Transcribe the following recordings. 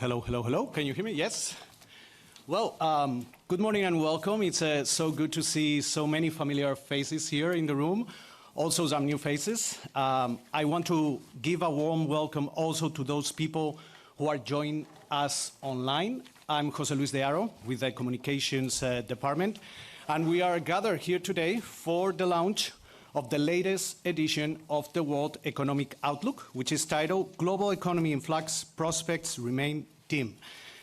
Hello, hello, hello. Can you hear me? Yes? Well, good morning and welcome. It's so good to see so many familiar faces here in the room, also some new faces. I want to give a warm welcome also to those people who are joining us online. I'm Jose Luis de Aro with the Communications Department, and we are gathered here today for the launch of the latest edition of the World Economic Outlook, which is titled Global Economy in Flux, Prospects Remain Dim.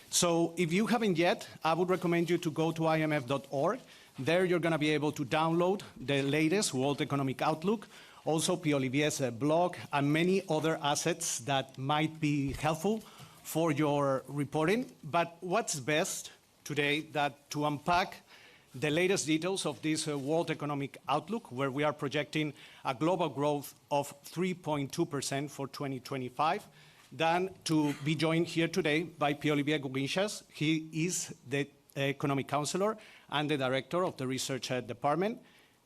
So if you haven't yet, I would recommend you to go to imf.org. There you're going to be able to download the latest World Economic Outlook, also Pierre Olivier's blog, and many other assets that might be helpful for your reporting. But what's best today that to unpack the latest details of this World Economic Outlook, where we are projecting a global growth of 3.2% for 2025, than to be joined here today by Pierre Olivier Gourinchas. He is the Economic Counselor and the Director of the Research Department.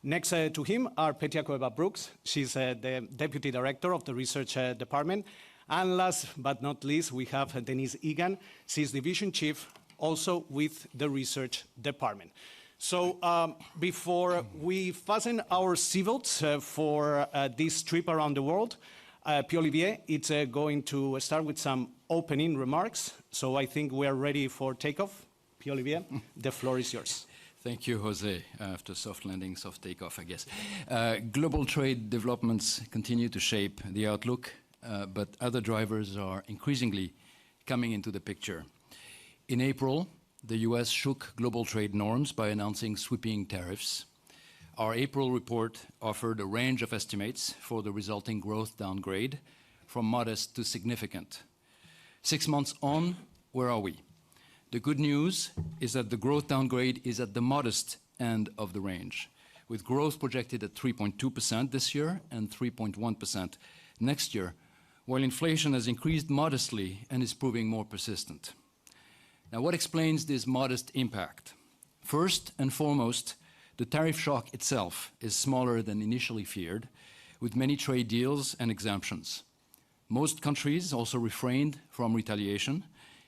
Next to him are Petia Cueva-Brooks. She's the Deputy Director of the Research Department. And last but not least, we have Denise Egan. She's Division Chief, also with the Research Department. So before we fasten our seatbelts for this trip around the world, Pierre Olivier, it's going to start with some opening remarks. So I think we're ready for takeoff. Pierre Olivier, the floor is yours. Thank you, Jose. After soft landing, soft takeoff, I guess. Global trade developments continue to shape the outlook, but other drivers are increasingly coming into the picture. In April, the US shook global trade norms by announcing sweeping tariffs. Our April report offered a range of estimates for the resulting growth downgrade, from modest to significant. 6 months on, where are we? The good news is that the growth downgrade is at the modest end of the range, with growth projected at 3.2% this year and 3.1% next year, while inflation has increased modestly and is proving more persistent. Now, what explains this modest impact? First and foremost, the tariff shock itself is smaller than initially feared, with many trade deals and exemptions. Most countries also refrained from retaliation,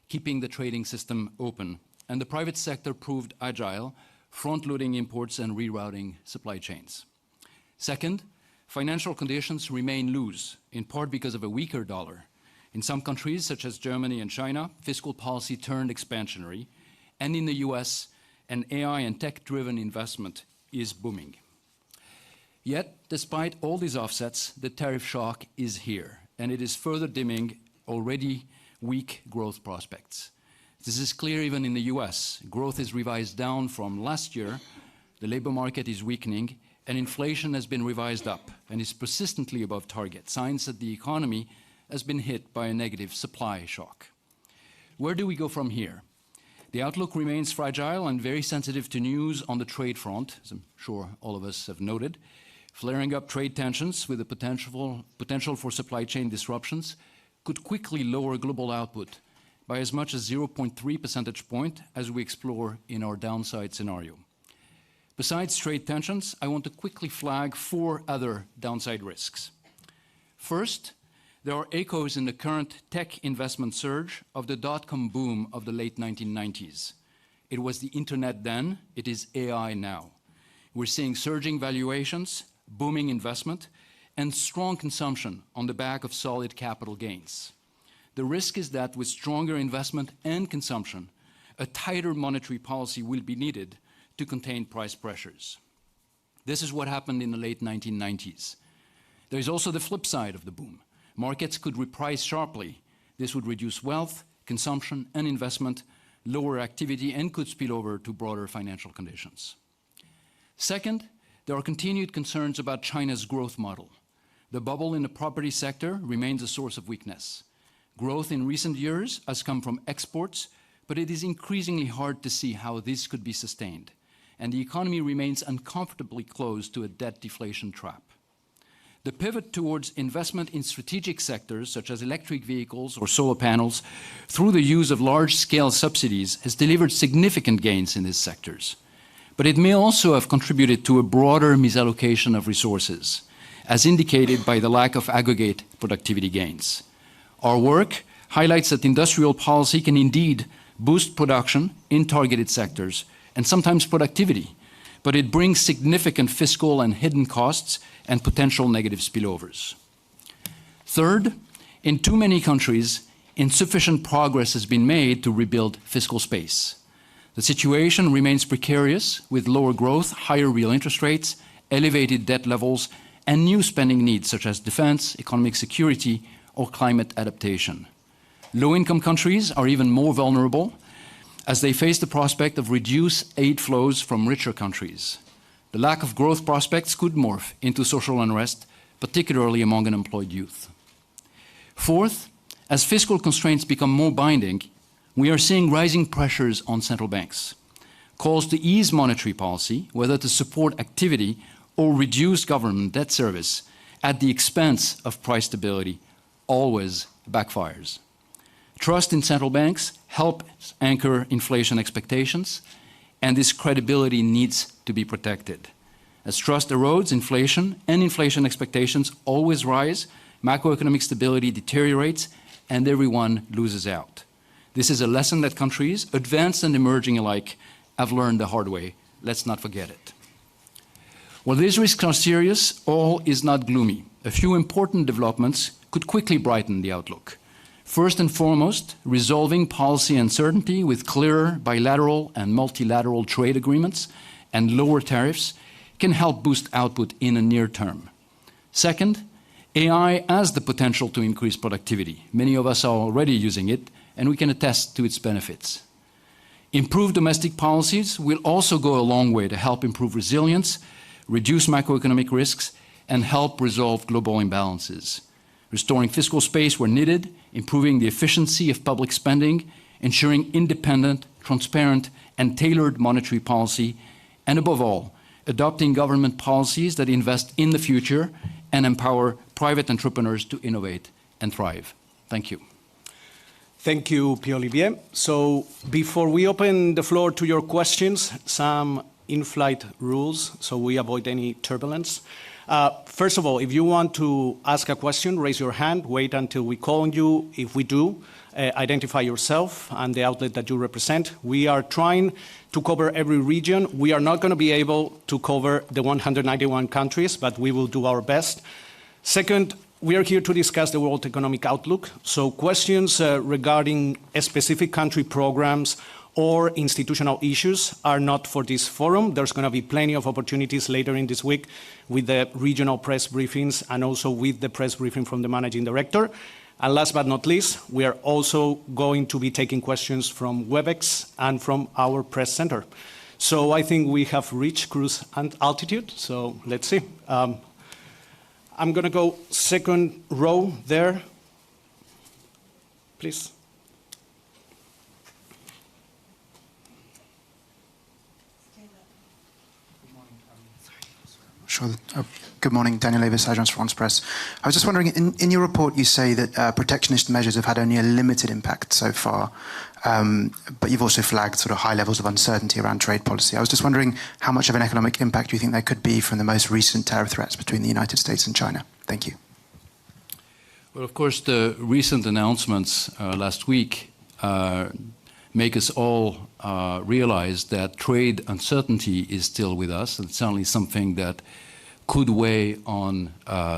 keeping the trading system open, and the private sector proved agile, front-loading imports and rerouting supply chains. Second, financial conditions remain loose, in part because of a weaker dollar. In some countries, such as Germany and China, fiscal policy turned expansionary, and in the US, an AI and tech-driven investment is booming. Yet, despite all these offsets, the tariff shock is here, and it is further dimming already weak growth prospects. This is clear even in the US. Growth is revised down from last year, the labor market is weakening, and inflation has been revised up and is persistently above target, signs that the economy has been hit by a negative supply shock. Where do we go from here? The outlook remains fragile and very sensitive to news on the trade front, as I'm sure all of us have noted. Flaring up trade tensions with the potential for supply chain disruptions could quickly lower global output by as much as 0.3 percentage point, as we explore in our downside scenario. Besides trade tensions, I want to quickly flag 4 other downside risks. First, there are echoes in the current tech investment surge of the dot-com boom of the late 1990s. It was the internet then, it is AI now. We're seeing surging valuations, booming investment, and strong consumption on the back of solid capital gains. The risk is that with stronger investment and consumption, a tighter monetary policy will be needed to contain price pressures. This is what happened in the late 1990s. There is also the flip side of the boom. Markets could reprice sharply. This would reduce wealth, consumption, and investment, lower activity, and could spill over to broader financial conditions. Second, there are continued concerns about China's growth model. The bubble in the property sector remains a source of weakness. Growth in recent years has come from exports, but it is increasingly hard to see how this could be sustained, and the economy remains uncomfortably close to a debt deflation trap. The pivot towards investment in strategic sectors such as electric vehicles or solar panels through the use of large-scale subsidies has delivered significant gains in these sectors. But it may also have contributed to a broader misallocation of resources, as indicated by the lack of aggregate productivity gains. Our work highlights that industrial policy can indeed boost production in targeted sectors and sometimes productivity, but it brings significant fiscal and hidden costs and potential negative spillovers. Third, in too many countries, insufficient progress has been made to rebuild fiscal space. The situation remains precarious with lower growth, higher real interest rates, elevated debt levels, and new spending needs such as defense, economic security, or climate adaptation. Low-income countries are even more vulnerable as they face the prospect of reduced aid flows from richer countries. The lack of growth prospects could morph into social unrest, particularly among unemployed youth. Fourth, as fiscal constraints become more binding, we are seeing rising pressures on central banks. Calls to ease monetary policy, whether to support activity or reduce government debt service at the expense of price stability, always backfires. Trust in central banks helps anchor inflation expectations, and this credibility needs to be protected. As trust erodes, inflation and inflation expectations always rise, macroeconomic stability deteriorates, and everyone loses out. This is a lesson that countries, advanced and emerging alike, have learned the hard way. Let's not forget it. While these risks are serious, all is not gloomy. A few important developments could quickly brighten the outlook. First and foremost, resolving policy uncertainty with clearer bilateral and multilateral trade agreements and lower tariffs can help boost output in the near term. Second, AI has the potential to increase productivity. Many of us are already using it, and we can attest to its benefits. Improved domestic policies will also go a long way to help improve resilience, reduce macroeconomic risks, and help resolve global imbalances. Restoring fiscal space where needed, improving the efficiency of public spending, ensuring independent, transparent, and tailored monetary policy, and above all, adopting government policies that invest in the future and empower private entrepreneurs to innovate and thrive. Thank you. Thank you, Pierre Olivier. So before we open the floor to your questions, some in-flight rules so we avoid any turbulence. First of all, if you want to ask a question, raise your hand, wait until we call on you. If we do, identify yourself and the outlet that you represent. We are trying to cover every region. We are not going to be able to cover the 191 countries, but we will do our best. Second, we are here to discuss the World Economic Outlook, so questions regarding specific country programs or institutional issues are not for this forum. There's going to be plenty of opportunities later in this week with the regional press briefings and also with the press briefing from the managing director. And last but not least, we are also going to be taking questions from WebEx and from our press center. So I think we have reached cruise altitude, so let's see. I'm going to go second row there, please. Sure. Good morning, Daniel Avis, Agence France Presse. I was just wondering, in your report you say that protectionist measures have had only a limited impact so far, but you've also flagged sort of high levels of uncertainty around trade policy. I was just wondering how much of an economic impact do you think there could be from the most recent tariff threats between the United States and China? Thank you. Well, of course, the recent announcements last week make us all realize that trade uncertainty is still with us. It's certainly something that could weigh on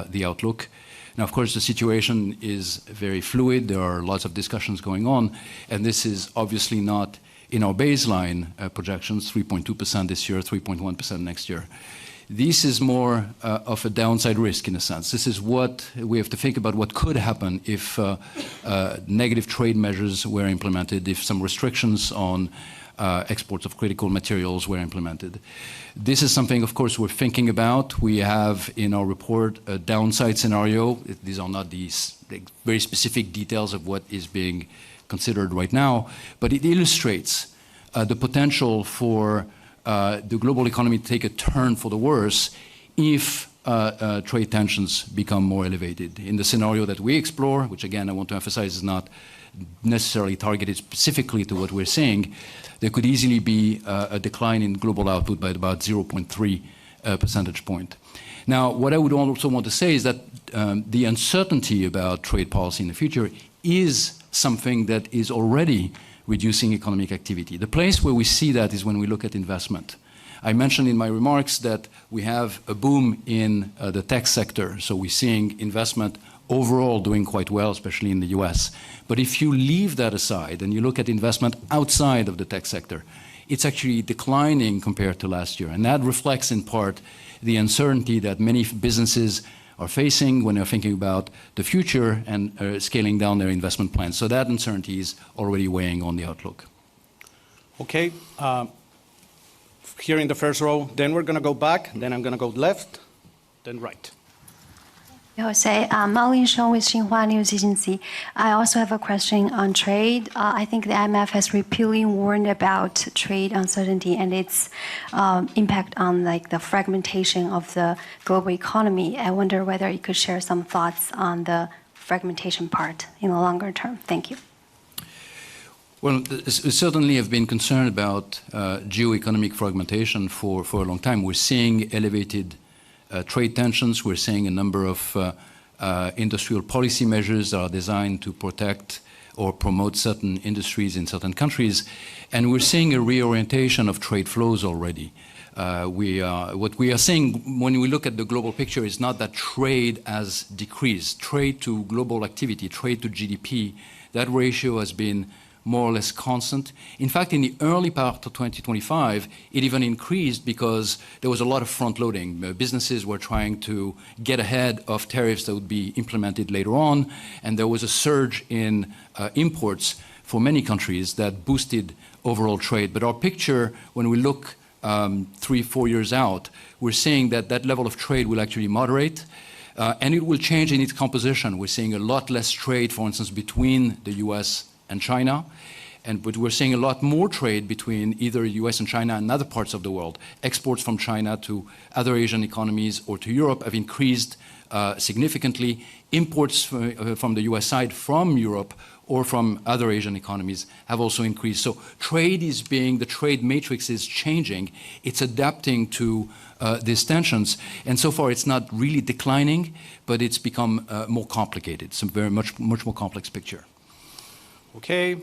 the outlook. Now, of course, the situation is very fluid. There are lots of discussions going on, and this is obviously not in our baseline projections, 3.2% this year, 3.1% next year. This is more of a downside risk in a sense. This is what we have to think about what could happen if negative trade measures were implemented, if some restrictions on exports of critical materials were implemented. This is something, of course, we're thinking about. We have in our report a downside scenario. These are not these very specific details of what is being considered right now, but it illustrates the potential for the global economy to take a turn for the worse if trade tensions become more elevated. In the scenario that we explore, which again I want to emphasize is not necessarily targeted specifically to what we're seeing, there could easily be a decline in global output by about 0.3 percentage point. Now, what I would also want to say is that the uncertainty about trade policy in the future is something that is already reducing economic activity. The place where we see that is when we look at investment. I mentioned in my remarks that we have a boom in the tech sector, so we're seeing investment overall doing quite well, especially in the US. But if you leave that aside and you look at investment outside of the tech sector, it's actually declining compared to last year. And that reflects in part the uncertainty that many businesses are facing when they're thinking about the future and scaling down their investment plans. So that uncertainty is already weighing on the outlook. Okay, here in the first row, then we're going to go back, then I'm going to go left, then right. Jose, Malin Shong with Xinhua News Agency. I also have a question on trade. I think the IMF has repeatedly warned about trade uncertainty and its impact on the fragmentation of the global economy. I wonder whether you could share some thoughts on the fragmentation part in the longer term. Thank you. Well, certainly have been concerned about geo-economic fragmentation for a long time. We're seeing elevated trade tensions. We're seeing a number of industrial policy measures that are designed to protect or promote certain industries in certain countries. And we're seeing a reorientation of trade flows already. What we are seeing when we look at the global picture is not that trade has decreased. Trade to global activity, trade to GDP, that ratio has been more or less constant. In fact, in the early part of 2025, it even increased because there was a lot of front-loading. Businesses were trying to get ahead of tariffs that would be implemented later on, and there was a surge in imports for many countries that boosted overall trade. But our picture, when we look 3-4 years out, we're seeing that that level of trade will actually moderate, and it will change in its composition. We're seeing a lot less trade, for instance, between the US and China, but we're seeing a lot more trade between either US and China and other parts of the world. Exports from China to other Asian economies or to Europe have increased significantly. Imports from the US side from Europe or from other Asian economies have also increased. So the trade matrix is changing. It's adapting to these tensions. And so far it's not really declining, but it's become more complicated. It's a very much more complex picture. Okay,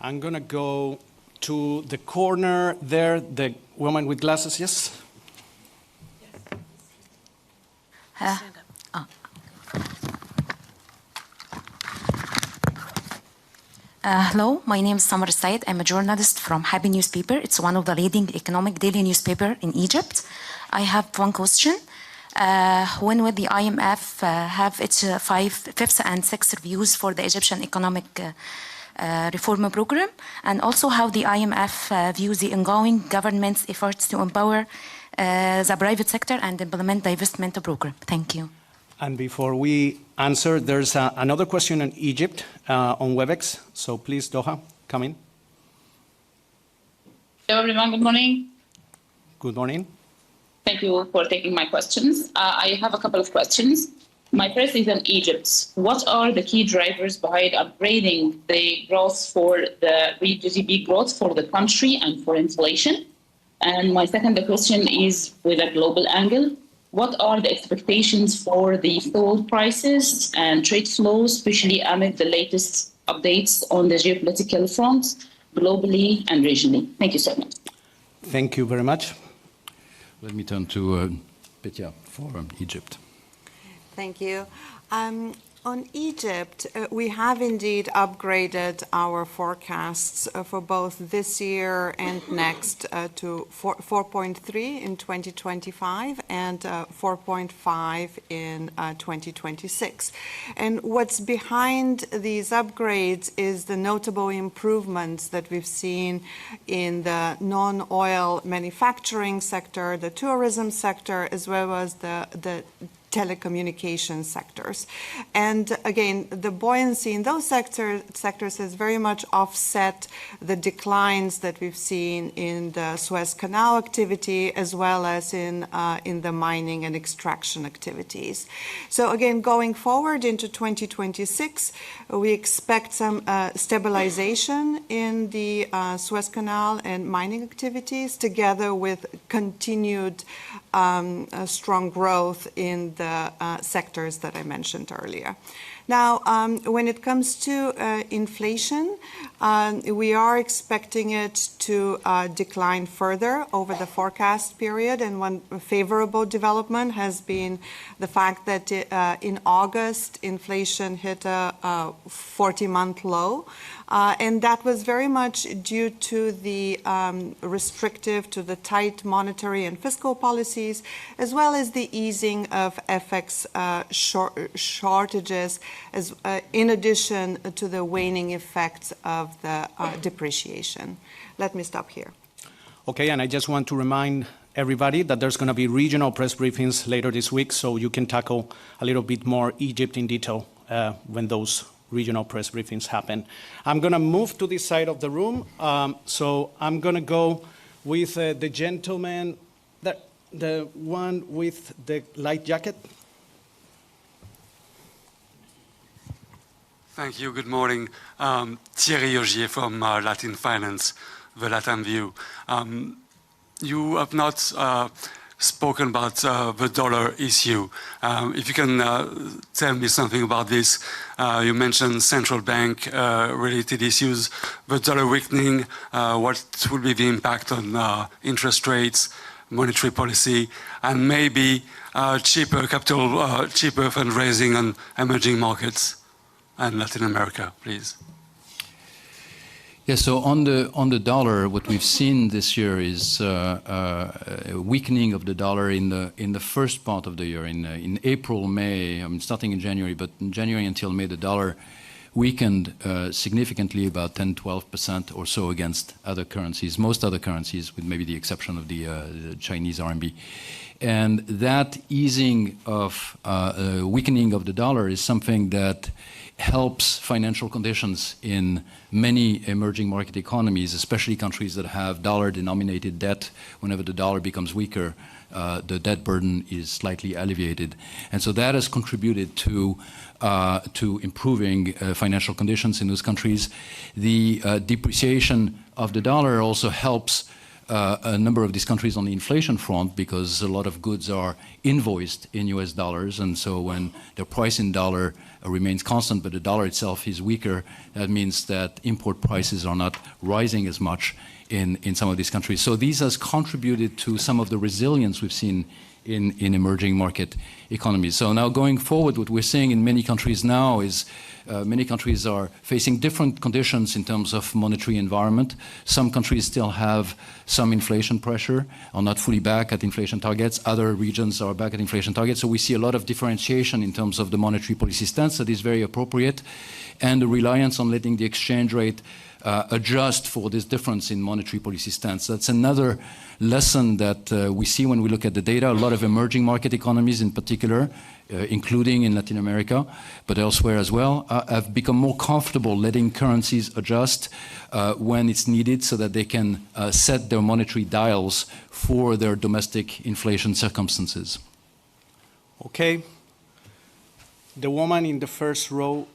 I'm gonna go to the corner there, the woman with glasses, yes? Hello, my name is Samar Said. I'm a journalist from Happy Newspaper. It's one of the leading economic daily newspaper in Egypt. I have one question. When will the IMF have its fifth and sixth reviews for the Egyptian economic reform program? And also how the IMF views the ongoing government's efforts to empower the private sector and implement the divestment program? Thank you. And before we answer, there's another question on Egypt on WebEx. So please, Doha, come in. Hello, everyone. Good morning. Good morning. Thank you for taking my questions. I have a couple of questions. My first is on Egypt. What are the key drivers behind upgrading the growth for the GDP growth for the country and for inflation? And my second question is with a global angle. What are the expectations for the fuel prices and trade flows, especially amid the latest updates on the geopolitical front, globally and regionally? Thank you so much. Thank you very much. Let me turn to Petya for Egypt. Thank you. On Egypt, we have indeed upgraded our forecasts for both this year and next to 4.3 in 2025 and 4.5 in 2026. And what's behind these upgrades is the notable improvements that we've seen in the non-oil manufacturing sector, the tourism sector, as well as the telecommunications sectors. And again, the buoyancy in those sectors has very much offset the declines that we've seen in the Suez Canal activity, as well as in the mining and extraction activities. So again, going forward into 2026, we expect some stabilization in the Suez Canal and mining activities, together with continued a strong growth in the sectors that I mentioned earlier. Now, when it comes to inflation, we are expecting it to decline further over the forecast period. And one favorable development has been the fact that in August, inflation hit a 40-month low. And that was very much due to the to the tight monetary and fiscal policies, as well as the easing of FX shortages, in addition to the waning effects of the depreciation. Let me stop here. Okay, and I just want to remind everybody that there's going to be regional press briefings later this week, so you can tackle a little bit more Egypt in detail when those regional press briefings happen. I'm going to move to this side of the room. So I'm going to go with the gentleman, the one with the light jacket. Thank you. Good morning. Thierry Augier from Latin Finance, the Latin View. You have not spoken about the dollar issue. If you can tell me something about this. You mentioned central bank related issues, the dollar weakening, what will be the impact on interest rates, monetary policy, and maybe cheaper capital, cheaper fundraising on emerging markets and Latin America, please. Yeah, so on the dollar, what we've seen this year is a weakening of the dollar in the first part of the year. In April, May, I mean starting in January, but in January until May, the dollar weakened significantly, about 10-12% or so against other currencies, most other currencies, with maybe the exception of the Chinese RMB. And that easing of weakening of the dollar is something that helps financial conditions in many emerging market economies, especially countries that have dollar-denominated debt. Whenever the dollar becomes weaker, the debt burden is slightly alleviated. And so that has contributed to improving financial conditions in those countries. The depreciation of the dollar also helps a number of these countries on the inflation front, because a lot of goods are invoiced in US dollars, and so when the price in dollar remains constant but the dollar itself is weaker, that means that import prices are not rising as much in some of these countries. So these has contributed to some of the resilience we've seen in emerging market economies. So now going forward, what we're seeing in many countries now is many countries are facing different conditions in terms of monetary environment. Some countries still have some inflation pressure, are not fully back at inflation targets. Other regions are back at inflation targets. So we see a lot of differentiation in terms of the monetary policy stance that is very appropriate, and the reliance on letting the exchange rate adjust for this difference in monetary policy stance. That's another lesson that we see when we look at the data. A lot of emerging market economies in particular, including in Latin America, but elsewhere as well, have become more comfortable letting currencies adjust when it's needed, so that they can set their monetary dials for their domestic inflation circumstances. Okay. The woman in the first row.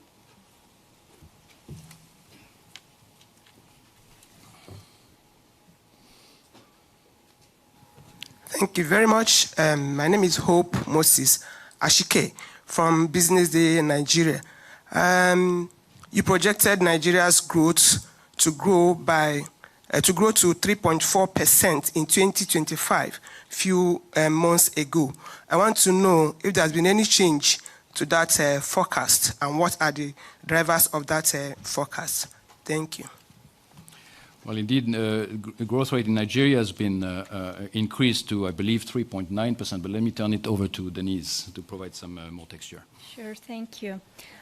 Thank you very much. My name is Hope Moses Ashike from Business Day Nigeria. You projected Nigeria's growth to grow to 3.4% in 2025, few months ago. I want to know if there's been any change to that forecast, and what are the drivers of that forecast. Thank you. Well, indeed, the growth rate in Nigeria has been increased to, I believe, 3.9%. But let me turn it over to Denise to provide some more texture. Sure, thank you.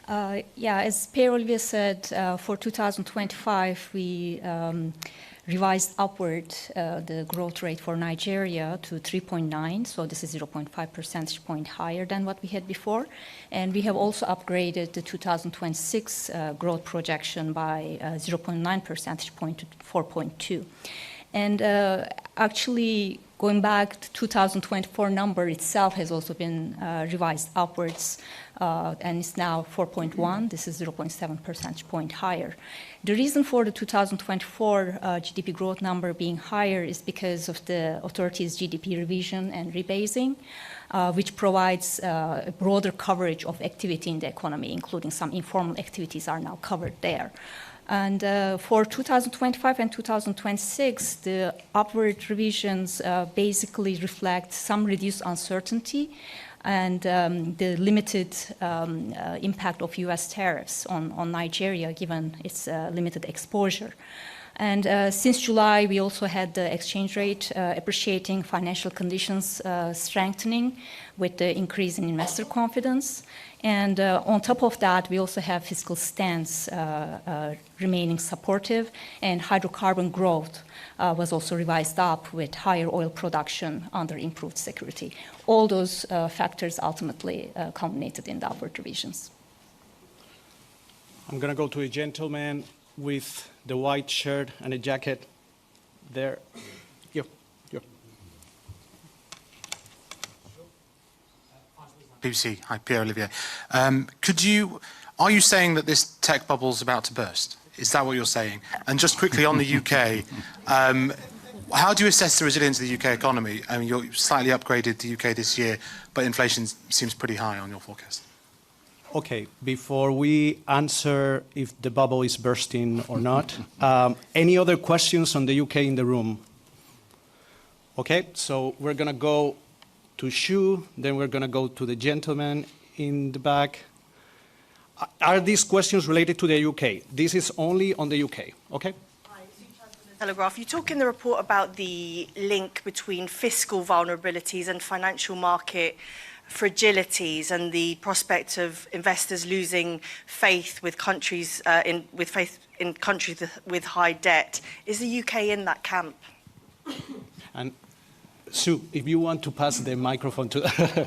Yeah, as Pierre Olivier said, for 2025, we revised upward the growth rate for Nigeria to 3.9, so this is 0.5 percentage point higher than what we had before. And we have also upgraded the 2026 growth projection by 0.9 percentage point to 4.2. And actually, going back to 2024 number itself has also been revised upwards, and it's now 4.1. This is 0.7 percentage point higher. The reason for the 2024 GDP growth number being higher is because of the authorities' GDP revision and rebasing, which provides a broader coverage of activity in the economy, including some informal activities are now covered there. And for 2025 and 2026, the upward revisions basically reflect some reduced uncertainty and the limited impact of US tariffs on Nigeria, given its limited exposure. And since July, we also had the exchange rate appreciating, financial conditions strengthening with the increase in investor confidence. And on top of that, we also have fiscal stance remaining supportive, and hydrocarbon growth was also revised up with higher oil production under improved security. All those factors ultimately culminated in the upward revisions. I'm going to go to a gentleman with the white shirt and a jacket there. Here. BBC. Hi, Pierre Olivier. Are you saying that this tech bubble is about to burst? Is that what you're saying? And just quickly on the UK, how do you assess the resilience of the UK economy? I mean, you slightly upgraded the UK this year, but inflation seems pretty high on your forecast. Okay, before we answer if the bubble is bursting or not, any other questions on the UK in the room? Okay, so we're going to go to Shu, then we're going to go to the gentleman in the back. Are these questions related to the UK? This is only on the UK, okay? Telegraph. You talk in the report about the link between fiscal vulnerabilities and financial market fragilities and the prospect of investors losing faith with countries in countries with high debt. Is the UK in that camp? And Sue, if you want to pass the microphone to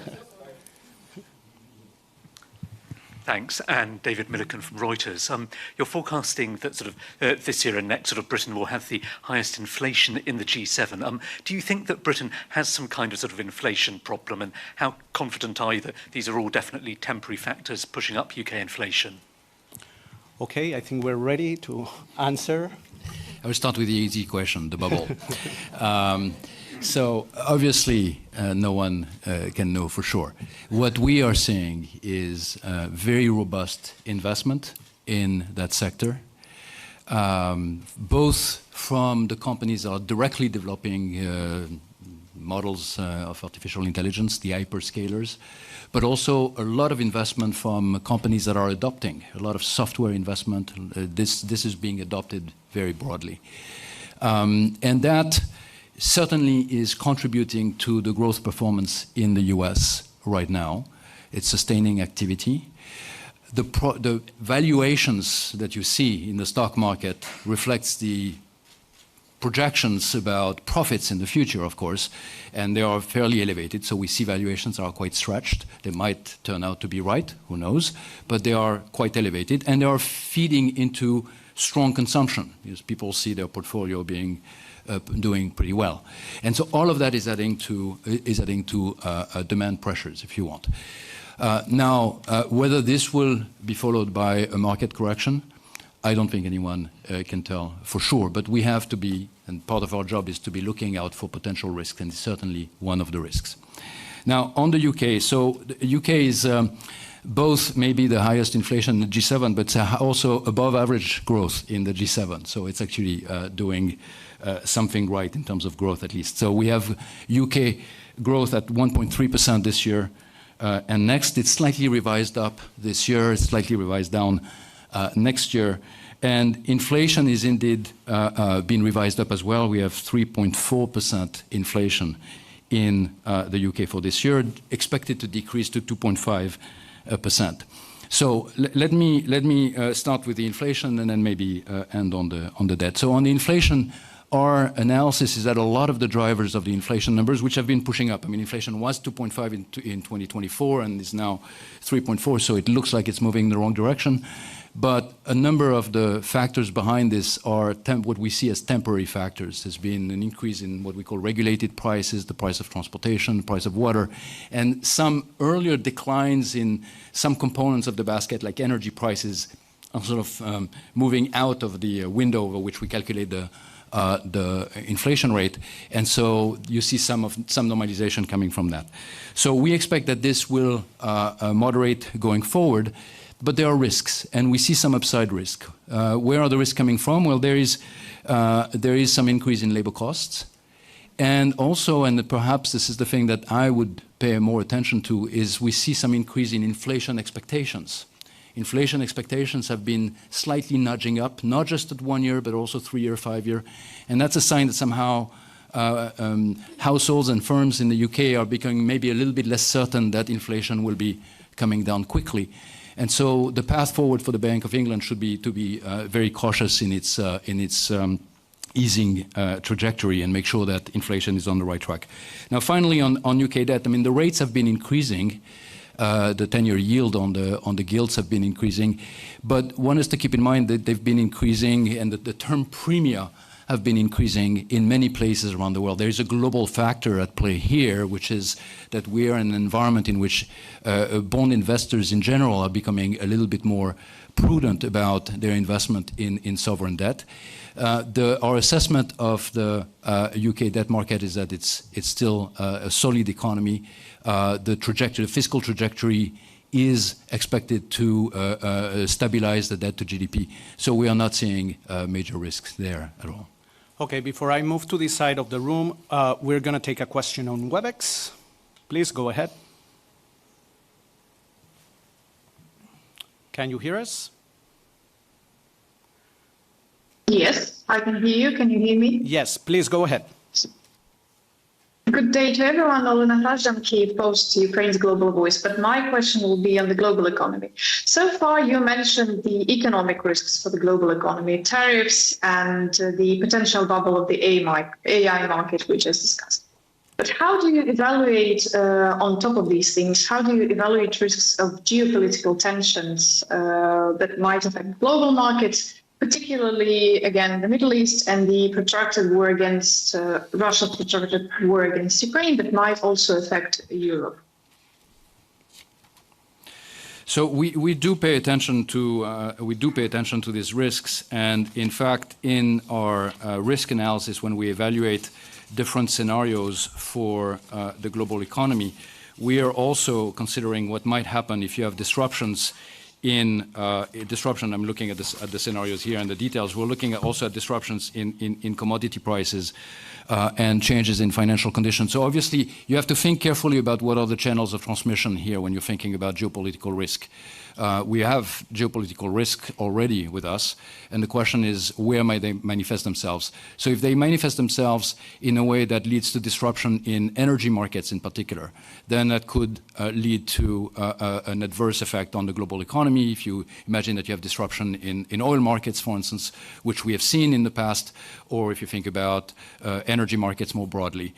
Thanks. And David Milliken from Reuters. You're forecasting that sort of this year and next sort of Britain will have the highest inflation in the G7. Do you think that Britain has some kind of sort of inflation problem, and how confident are you that these are all definitely temporary factors pushing up UK inflation? Okay, I think we're ready to answer. I will start with the easy question, the bubble. So obviously, no one can know for sure. What we are seeing is very robust investment in that sector, both from the companies that are directly developing models of artificial intelligence, the hyperscalers, but also a lot of investment from companies that are adopting, a lot of software investment. This is being adopted very broadly. And that certainly is contributing to the growth performance in the US right now. It's sustaining activity. The valuations that you see in the stock market reflects the projections about profits in the future, of course, and they are fairly elevated, so we see valuations are quite stretched. They might turn out to be right, who knows, but they are quite elevated, and they are feeding into strong consumption, because people see their portfolio being doing pretty well. And so all of that is adding to demand pressures, if you want. Now, whether this will be followed by a market correction, I don't think anyone can tell for sure, but we have to be, and part of our job is to be looking out for potential risks, and it's certainly one of the risks. Now, on the UK, so the UK is both maybe the highest inflation in the G7, but also above average growth in the G7. So it's actually doing something right in terms of growth, at least. So we have UK growth at 1.3% this year, and next it's slightly revised up this year, it's slightly revised down next year. And inflation is indeed being revised up as well. We have 3.4% inflation in the UK for this year, expected to decrease to 2.5%. So let me start with the inflation and then maybe end on the debt. So on the inflation, our analysis is that a lot of the drivers of the inflation numbers, which have been pushing up, I mean, inflation was 2.5 in 2024 and is now 3.4, so it looks like it's moving in the wrong direction. But a number of the factors behind this are what we see as temporary factors. There's been an increase in what we call regulated prices, the price of transportation, the price of water, and some earlier declines in some components of the basket, like energy prices, are sort of moving out of the window over which we calculate the inflation rate, and so you see some normalization coming from that. So we expect that this will moderate going forward, but there are risks, and we see some upside risk. Where are the risks coming from? Well, there is some increase in labor costs, and also, and perhaps this is the thing that I would pay more attention to, is we see some increase in inflation expectations. Inflation expectations have been slightly nudging up, not just at 1 year, but also 3-year, 5-year. And that's a sign that somehow households and firms in the UK are becoming maybe a little bit less certain that inflation will be coming down quickly. And so the path forward for the Bank of England should be to be very cautious in its easing trajectory and make sure that inflation is on the right track. Now, finally, on UK debt, I mean, the rates have been increasing. The 10-year yield on the gilts have been increasing, but one has to keep in mind that they've been increasing, and that the term premia have been increasing in many places around the world. There is a global factor at play here, which is that we are in an environment in which bond investors in general are becoming a little bit more prudent about their investment in sovereign debt. Our assessment of the UK debt market is that it's still a solid economy. The fiscal trajectory is expected to stabilize the debt to GDP. So we are not seeing major risks there at all. Okay, before I move to this side of the room, we're going to take a question on WebEx. Please go ahead. Can you hear us? Yes, I can hear you. Can you hear me? Yes, please go ahead. Good day to everyone. Olena Hrazdanki, post Ukraine's Global Voice, but my question will be on the global economy. So far, you mentioned the economic risks for the global economy, tariffs, and the potential bubble of the AI market we just discussed. But how do you evaluate, on top of these things, how do you evaluate risks of geopolitical tensions that might affect global markets, particularly, again, the Middle East and the protracted war against Russia's protracted war against Ukraine, that might also affect Europe? So we do pay attention to these risks, and in fact, in our risk analysis, when we evaluate different scenarios for the global economy, we are also considering what might happen if you have disruptions I'm looking at the scenarios here and the details. We're looking at also at disruptions in commodity prices and changes in financial conditions. So obviously, you have to think carefully about what are the channels of transmission here when you're thinking about geopolitical risk. We have geopolitical risk already with us, and the question is, where might they manifest themselves? So if they manifest themselves in a way that leads to disruption in energy markets in particular, then that could lead to an adverse effect on the global economy. If you imagine that you have disruption in oil markets, for instance, which we have seen in the past, or if you think about energy markets more broadly.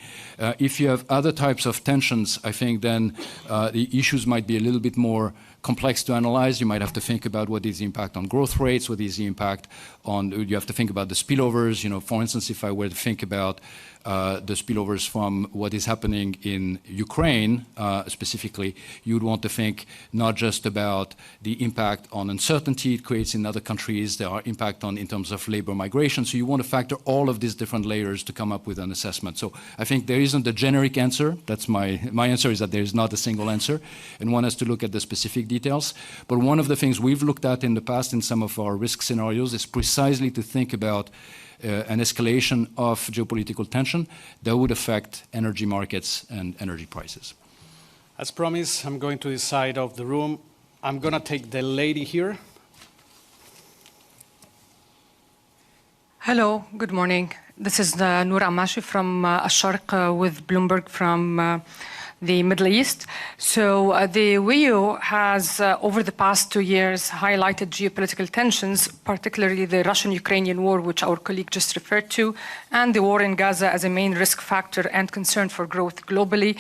If you have other types of tensions, I think then the issues might be a little bit more complex to analyze. You might have to think about what is the impact on growth rates, what is the impact on, you have to think about the spillovers. You know, for instance, if I were to think about the spillovers from what is happening in Ukraine specifically, you'd want to think not just about the impact on uncertainty it creates in other countries, there are impact on in terms of labor migration. So you want to factor all of these different layers to come up with an assessment. So I think there isn't a generic answer. That's my answer is that there is not a single answer, and one has to look at the specific details. But one of the things we've looked at in the past in some of our risk scenarios is precisely to think about an escalation of geopolitical tension that would affect energy markets and energy prices. As promised, I'm going to this side of the room. I'm going to take the lady here. Hello, good morning. This is Noura Amashi from Asharq with Bloomberg from the Middle East. So the WEU has, over the past 2 years, highlighted geopolitical tensions, particularly the Russian-Ukrainian war, which our colleague just referred to, and the war in Gaza as a main risk factor and concern for growth globally.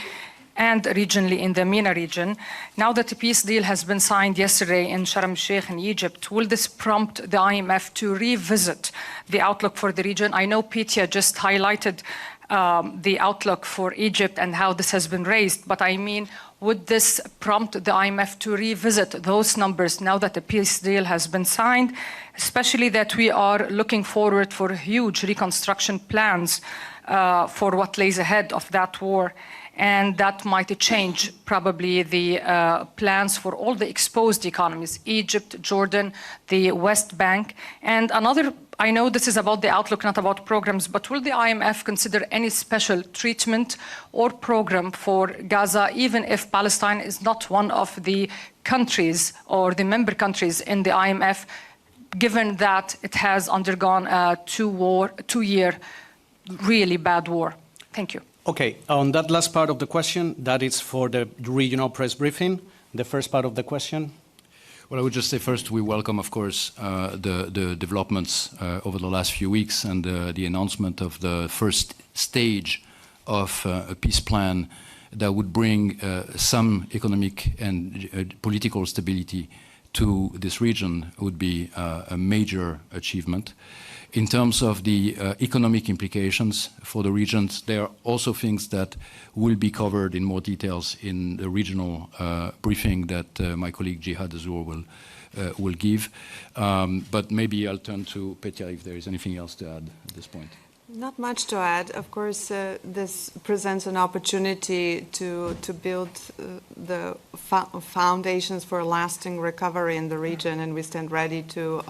and regionally in the MENA region. Now that the peace deal has been signed yesterday in Sharm el-Sheikh in Egypt, will this prompt the IMF to revisit the outlook for the region? I know Petya just highlighted the outlook for Egypt and how this has been raised, but I mean, would this prompt the IMF to revisit those numbers now that the peace deal has been signed, especially that we are looking forward for huge reconstruction plans for what lays ahead of that war, and that might change probably the plans for all the exposed economies, Egypt, Jordan, the West Bank. And another, I know this is about the outlook, not about programs, but will the IMF consider any special treatment or program for Gaza, even if Palestine is not one of the countries or the member countries in the IMF, given that it has undergone a two-year really bad war? Thank you. Okay, on that last part of the question, that is for the regional press briefing. The first part of the question. Well, I would just say first we welcome, of course, the developments over the last few weeks and the announcement of the first stage of a peace plan that would bring some economic and political stability to this region. Would be a major achievement. In terms of the economic implications for the regions, there are also things that will be covered in more details in the regional briefing that my colleague Jihad Azur will give. But maybe I'll turn to Petya if there is anything else to add at this point. Not much to add. Of course, this presents an opportunity to build the foundations for a lasting recovery in the region, and we stand ready to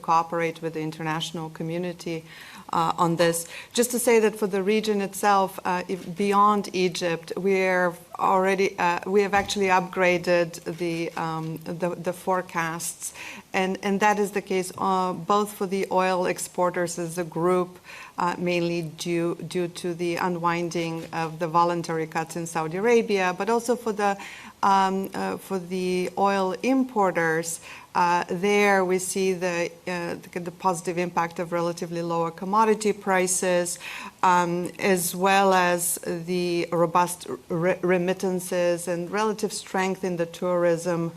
cooperate with the international community on this. Just to say that for the region itself, beyond Egypt, we have actually upgraded the forecasts, and that is the case both for the oil exporters as a group, mainly due to the unwinding of the voluntary cuts in Saudi Arabia, but also for the oil importers. There we see the positive impact of relatively lower commodity prices, as well as the robust remittances and relative strength in the tourism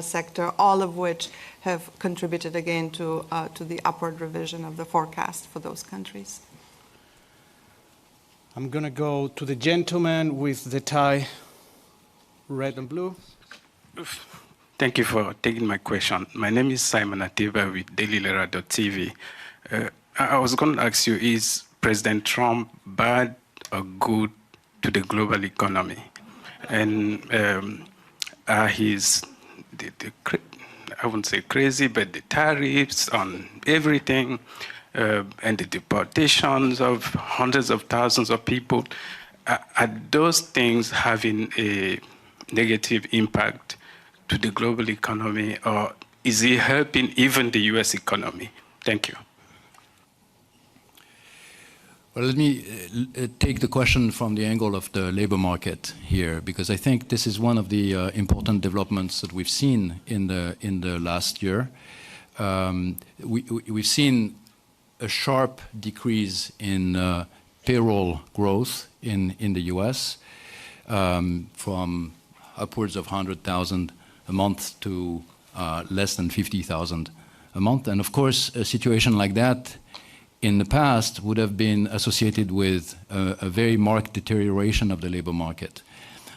sector, all of which have contributed again to the upward revision of the forecast for those countries. I'm going to go to the gentleman with the tie, red and blue. Thank you for taking my question. My name is Simon Atiba with dailylera.tv. I was going to ask you, is President Trump bad or good to the global economy? And I wouldn't say crazy, but the tariffs on everything, and the deportations of hundreds of thousands of people, are those things having a negative impact to the global economy, or is it helping even the US economy? Thank you. Well, let me take the question from the angle of the labor market here, because I think this is one of the important developments that we've seen in the last year. We've seen a sharp decrease in payroll growth in the US, from upwards of 100,000 a month to less than 50,000 a month. And of course, a situation like that in the past would have been associated with a very marked deterioration of the labor market.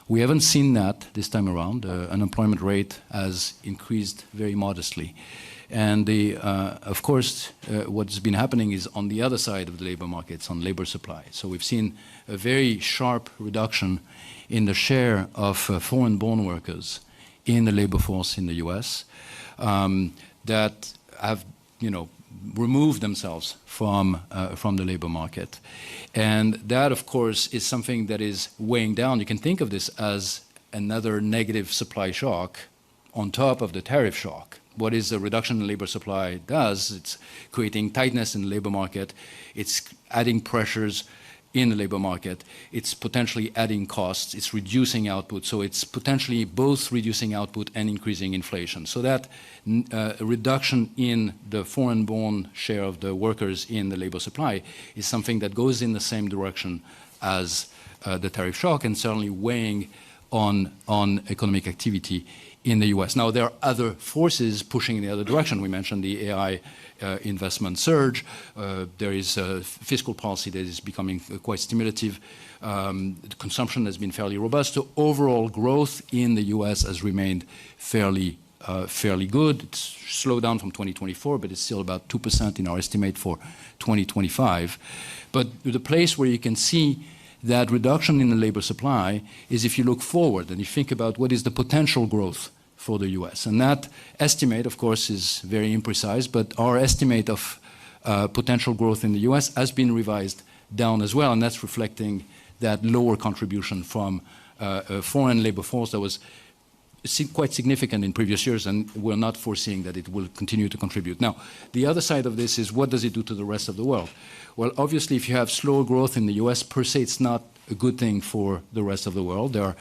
We haven't seen that this time around. The unemployment rate has increased very modestly. And of course, what's been happening is on the other side of the labor markets, on labor supply. So we've seen a very sharp reduction in the share of foreign-born workers in the labor force in the US that have, removed themselves from the labor market. And that, of course, is something that is weighing down. You can think of this as another negative supply shock on top of the tariff shock. What is a reduction in labor supply does, it's creating tightness in the labor market, it's adding pressures in the labor market, it's potentially adding costs, it's reducing output, so it's potentially both reducing output and increasing inflation. So that reduction in the foreign-born share of the workers in the labor supply is something that goes in the same direction as the tariff shock and certainly weighing on economic activity in the US. Now, there are other forces pushing in the other direction. We mentioned the AI investment surge. There is a fiscal policy that is becoming quite stimulative. The consumption has been fairly robust. So overall growth in the US has remained fairly good. It's slowed down from 2024, but it's still about 2% in our estimate for 2025. But the place where you can see that reduction in the labor supply is if you look forward and you think about what is the potential growth for the US. And that estimate, of course, is very imprecise, but our estimate of potential growth in the US has been revised down as well, and that's reflecting that lower contribution from a foreign labor force that was quite significant in previous years, and we're not foreseeing that it will continue to contribute. Now, the other side of this is what does it do to the rest of the world? Well, obviously, if you have slower growth in the US, per se, it's not a good thing for the rest of the world. There are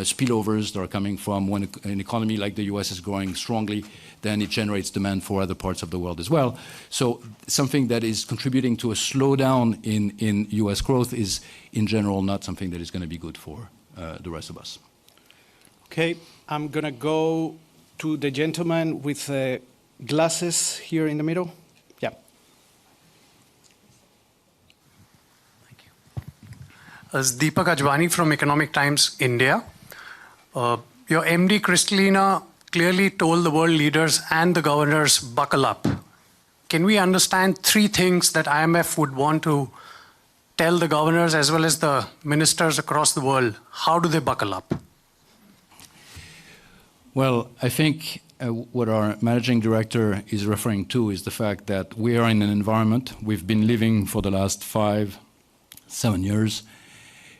spillovers that are coming from when an economy like the US is growing strongly, then it generates demand for other parts of the world as well. So something that is contributing to a slowdown in US growth is, in general, not something that is going to be good for the rest of us. Okay, I'm going to go to the gentleman with glasses here in the middle. Yeah. As Deepak Ajwani from Economic Times, India. Your MD, Kristalina, clearly told the world leaders and the governors, buckle up. Can we understand three things that IMF would want to tell the governors as well as the ministers across the world? How do they buckle up? Well, I think what our managing director is referring to is the fact that we are in an environment, we've been living for the last 5-7 years,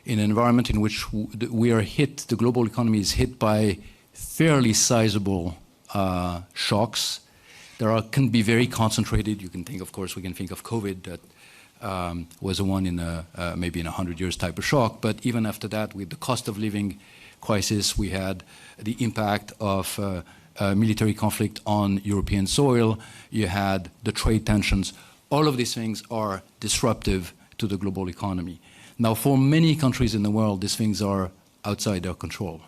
in an environment in which we are hit, the global economy is hit by fairly sizable shocks. Can be very concentrated. You can think, of course, we can think of COVID that was a one in maybe in 100 years type of shock. But even after that, with the cost of living crisis, we had the impact of military conflict on European soil. You had the trade tensions. All of these things are disruptive to the global economy. Now, for many countries in the world, these things are outside their control.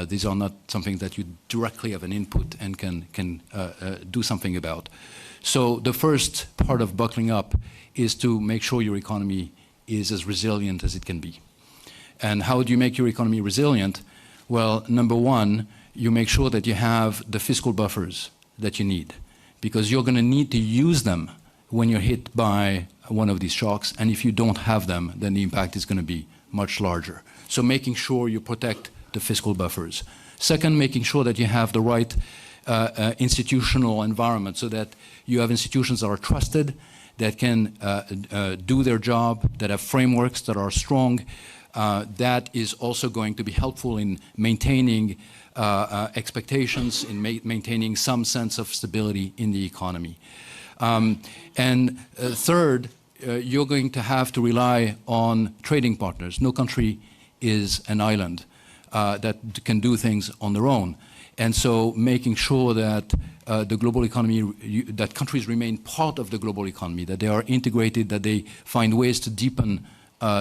These are not something that you directly have an input and can do something about. So the first part of buckling up is to make sure your economy is as resilient as it can be. And how do you make your economy resilient? Well, number one, you make sure that you have the fiscal buffers that you need, because you're going to need to use them when you're hit by one of these shocks. And if you don't have them, then the impact is going to be much larger. So making sure you protect the fiscal buffers. Second, making sure that you have the right institutional environment so that you have institutions that are trusted, that can do their job, that have frameworks that are strong. That is also going to be helpful in maintaining expectations, in maintaining some sense of stability in the economy. And third, you're going to have to rely on trading partners. No country is an island that can do things on their own. And so making sure that the global economy, that countries remain part of the global economy, that they are integrated, that they find ways to deepen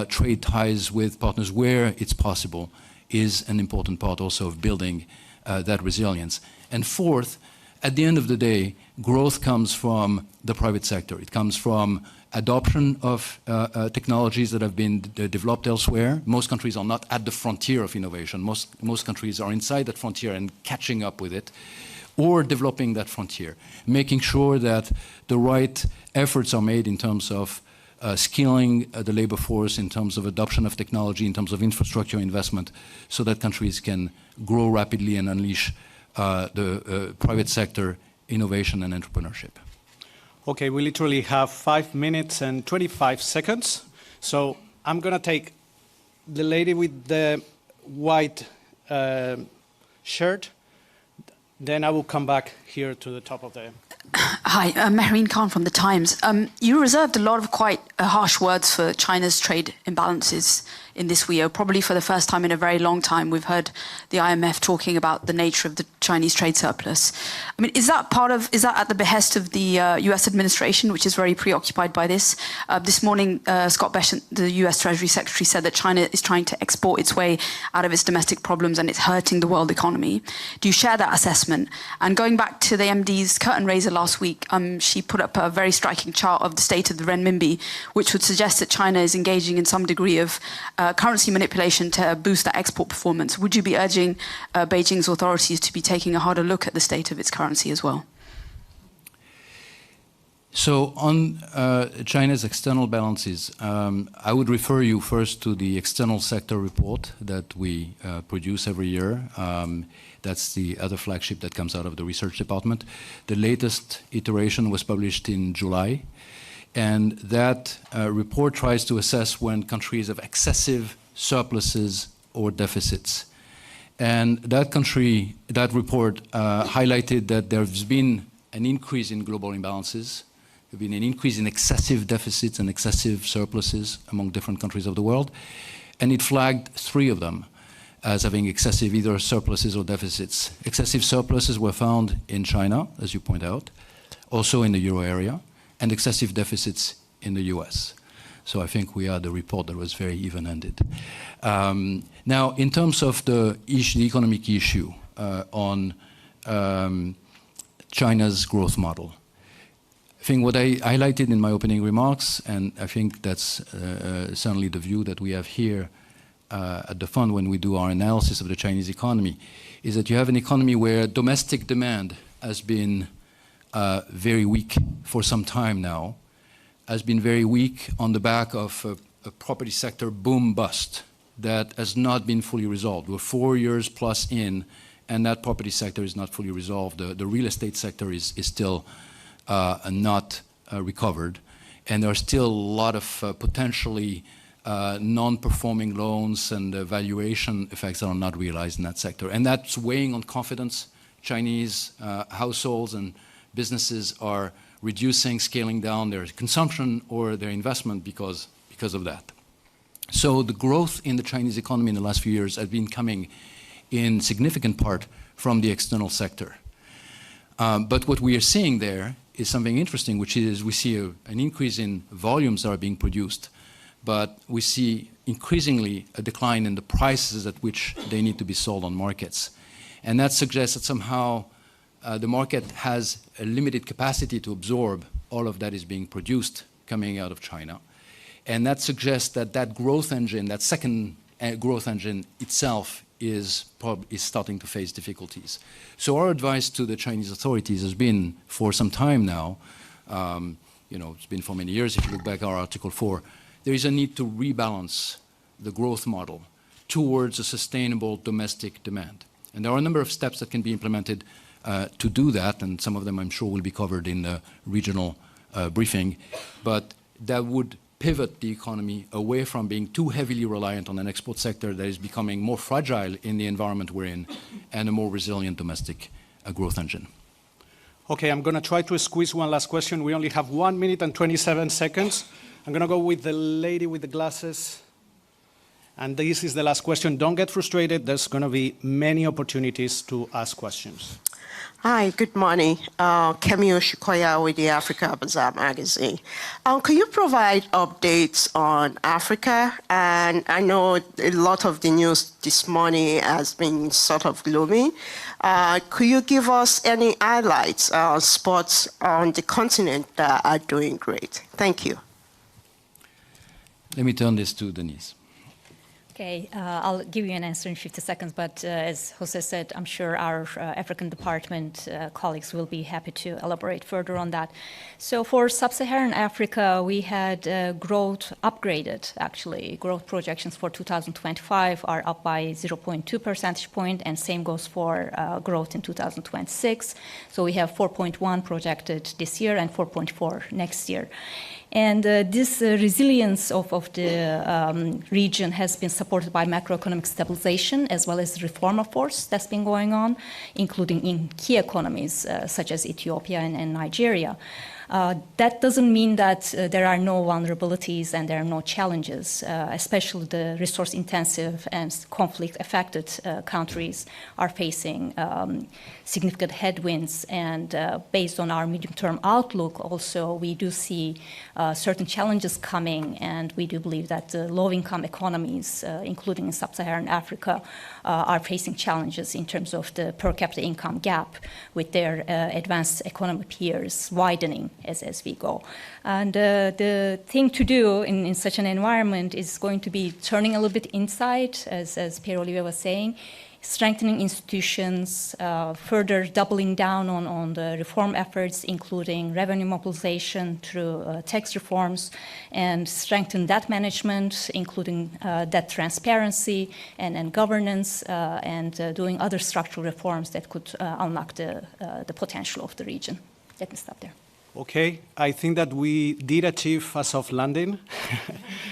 trade ties with partners where it's possible, is an important part also of building that resilience. And fourth, at the end of the day, growth comes from the private sector. It comes from adoption of technologies that have been developed elsewhere. Most countries are not at the frontier of innovation. Most countries are inside that frontier and catching up with it, or developing that frontier, making sure that the right efforts are made in terms of skilling the labor force, in terms of adoption of technology, in terms of infrastructure investment, so that countries can grow rapidly and unleash the private sector innovation and entrepreneurship. Okay, we literally have 5 minutes and 25 seconds. So I'm going to take the lady with the white shirt. Then I will come back here to the top of the Hi, Mehreen Khan from The Times. You reserved a lot of quite harsh words for China's trade imbalances in this WEO. Probably for the first time in a very long time, we've heard the IMF talking about the nature of the Chinese trade surplus. I mean, is that at the behest of the US administration, which is very preoccupied by this? This morning, Scott Bessent, the US Treasury Secretary, said that China is trying to export its way out of its domestic problems and it's hurting the world economy. Do you share that assessment? And going back to the MD's curtain raiser last week, she put up a very striking chart of the state of the renminbi, which would suggest that China is engaging in some degree of currency manipulation to boost that export performance. Would you be urging Beijing's authorities to be taking a harder look at the state of its currency as well? So on China's external balances, I would refer you first to the external sector report that we produce every year. That's the other flagship that comes out of the research department. The latest iteration was published in July. And that report tries to assess when countries have excessive surpluses or deficits. And that report highlighted that there's been an increase in global imbalances. There's been an increase in excessive deficits and excessive surpluses among different countries of the world. And it flagged 3 of them as having excessive either surpluses or deficits. Excessive surpluses were found in China, as you point out, also in the euro area, and excessive deficits in the US. So I think we had a report that was very even-handed. Now, in terms of the economic issue on China's growth model, I think what I highlighted in my opening remarks, and I think that's certainly the view that we have here at the fund when we do our analysis of the Chinese economy, is that you have an economy where domestic demand has been very weak for some time now, has been very weak on the back of a property sector boom-bust that has not been fully resolved. We're 4 years plus in, and that property sector is not fully resolved. The real estate sector is still not recovered, and there are still a lot of potentially non-performing loans and valuation effects that are not realized in that sector. And that's weighing on confidence. Chinese households and businesses are reducing, scaling down their consumption or their investment because of that. So the growth in the Chinese economy in the last few years has been coming in significant part from the external sector. But what we are seeing there is something interesting, which is we see an increase in volumes that are being produced, but we see increasingly a decline in the prices at which they need to be sold on markets. And that suggests that somehow the market has a limited capacity to absorb all of that is being produced coming out of China. And that suggests that that growth engine, that second growth engine itself is starting to face difficulties. So our advice to the Chinese authorities has been for some time now, it's been for many years, if you look back at our Article 4, there is a need to rebalance the growth model towards a sustainable domestic demand. And there are a number of steps that can be implemented to do that, and some of them I'm sure will be covered in the regional briefing, but that would pivot the economy away from being too heavily reliant on an export sector that is becoming more fragile in the environment we're in, and a more resilient domestic growth engine. Okay, I'm going to try to squeeze one last question. We only have 1 minute and 27 seconds. I'm going to go with the lady with the glasses. And this is the last question. Don't get frustrated. There's going to be many opportunities to ask questions. Hi, good morning. Kemi Oshikoya with the Africa Bazaar magazine. Could you provide updates on Africa? And I know a lot of the news this morning has been sort of gloomy. Could you give us any highlights, spots on the continent that are doing great? Thank you. Let me turn this to Denise. Okay, I'll give you an answer in 50 seconds, but as Jose said, I'm sure our African department colleagues will be happy to elaborate further on that. So for sub-Saharan Africa, we had growth upgraded, actually. Growth projections for 2025 are up by 0.2 percentage point, and same goes for growth in 2026. So we have 4.1 projected this year and 4.4 next year. And this resilience of the region has been supported by macroeconomic stabilization as well as reform efforts that's been going on, including in key economies such as Ethiopia and Nigeria. That doesn't mean that there are no vulnerabilities and there are no challenges, especially the resource-intensive and conflict-affected countries are facing significant headwinds. And based on our medium-term outlook, also, we do see certain challenges coming, and we do believe that the low-income economies, including in sub-Saharan Africa, are facing challenges in terms of the per capita income gap with their advanced economy peers widening as we go. And the thing to do in such an environment is going to be turning a little bit inside, as Pierre Olivier was saying, strengthening institutions, further doubling down on the reform efforts, including revenue mobilization through tax reforms, and strengthen debt management, including debt transparency and governance, and doing other structural reforms that could unlock the potential of the region. Let me stop there. Okay, I think that we did achieve a soft landing.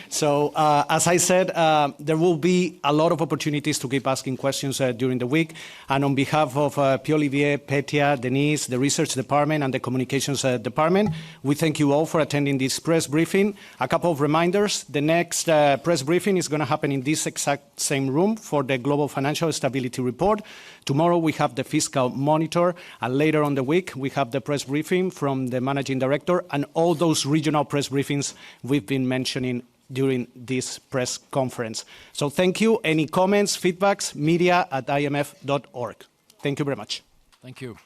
So, as I said, there will be a lot of opportunities to keep asking questions during the week. And on behalf of Pierre Olivier, Petia, Denise, the Research Department, and the Communications Department, we thank you all for attending this press briefing. A couple of reminders. The next press briefing is going to happen in this exact same room for the Global Financial Stability Report. Tomorrow we have the Fiscal Monitor, and later on the week we have the press briefing from the Managing Director and all those regional press briefings we've been mentioning during this press conference. So thank you. Any comments, feedbacks, media@imf.org. Thank you very much. Thank you.